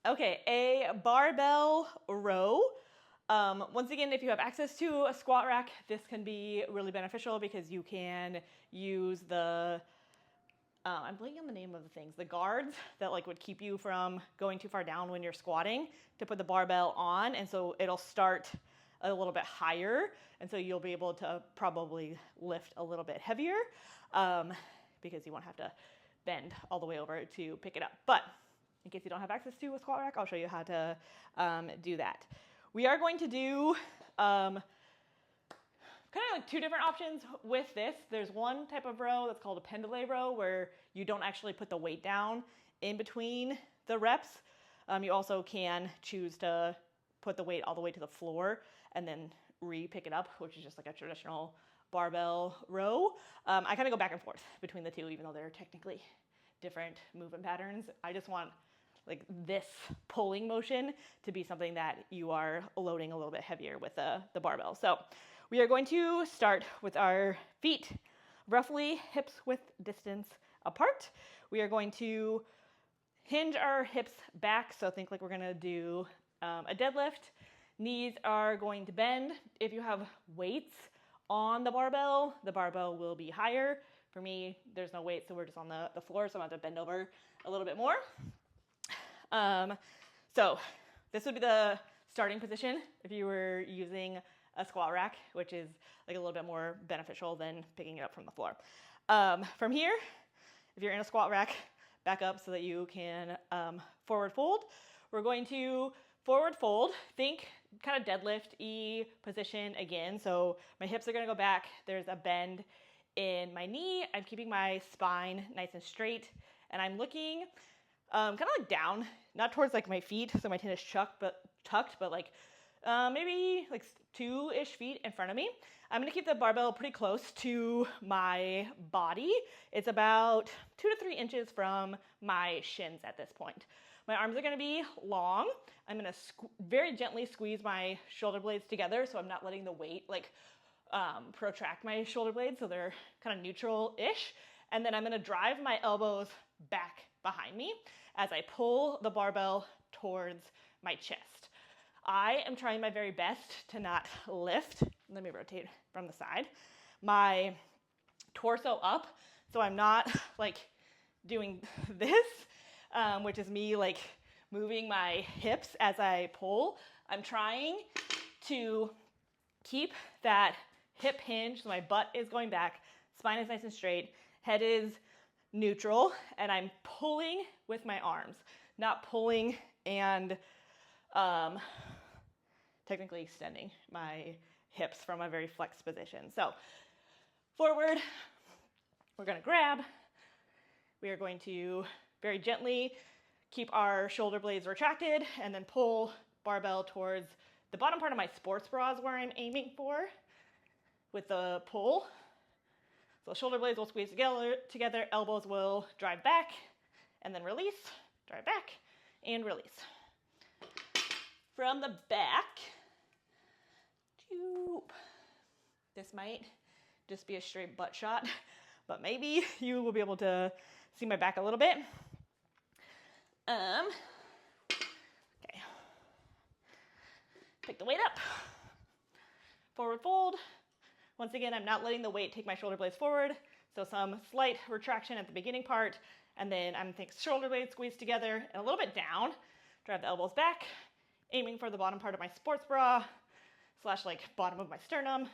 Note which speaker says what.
Speaker 1: Okay, a barbell row. Once again, if you have access to a squat rack, this can be really beneficial because you can use the, I'm blanking on the name of the things, the guards that like would keep you from going too far down when you're squatting to put the barbell on. And so it'll start a little bit higher. And so you'll be able to probably lift a little bit heavier because you won't have to bend all the way over to pick it up. But in case you don't have access to a squat rack, I'll show you how to do that. We are going to do kind of like two different options with this. There's one type of row that's called a pendulum row where you don't actually put the weight down in between the reps. You also can choose to put the weight all the way to the floor and then re-pick it up, which is just like a traditional barbell row. I kind of go back and forth between the two, even though they're technically different movement patterns. I just want like this pulling motion to be something that you are loading a little bit heavier with the barbell. So we are going to start with our feet roughly hips width distance apart. We are going to hinge our hips back. So think like we're gonna do a deadlift. Knees are going to bend. If you have weights on the barbell will be higher. For me, there's no weight, so we're just on the floor, so I'm gonna have to bend over a little bit more. So this would be the starting position if you were using a squat rack, which is like a little bit more beneficial than picking it up from the floor. From here, if you're in a squat rack, back up so that you can forward fold. We're going to forward fold, think kind of deadlift-y position again. So my hips are gonna go back. There's a bend in my knee. I'm keeping my spine nice and straight, and I'm looking kind of like down, not towards like my feet, so my chin is tucked, but like maybe like 2-ish feet in front of me. I'm gonna keep the barbell pretty close to my body. It's about 2 to 3 inches from my shins at this point. My arms are gonna be long. I'm gonna very gently squeeze my shoulder blades together so I'm not letting the weight like protract my shoulder blades, so they're kind of neutral-ish. And then I'm gonna drive my elbows back behind me as I pull the barbell towards my chest. I am trying my very best to not lift. Let me rotate from the side. My torso up, so I'm not like doing this, which is me like moving my hips as I pull. I'm trying to keep that hip hinge, so my butt is going back, spine is nice and straight, head is neutral, and I'm pulling with my arms, not pulling and technically extending my hips from a very flexed position. So forward, we're gonna grab. We are going to very gently keep our shoulder blades retracted and then pull barbell towards the bottom part of my sports bra is where I'm aiming for with the pull. So shoulder blades will squeeze together, elbows will drive back and then release, drive back and release. From the back, this might just be a straight butt shot, but maybe you will be able to see my back a little bit. Okay. Pick the weight up, forward fold. Once again, I'm not letting the weight take my shoulder blades forward, so some slight retraction at the beginning part, and then I'm thinking shoulder blades squeezed together and a little bit down, drive the elbows back, aiming for the bottom part of my sports bra, / like bottom of my sternum,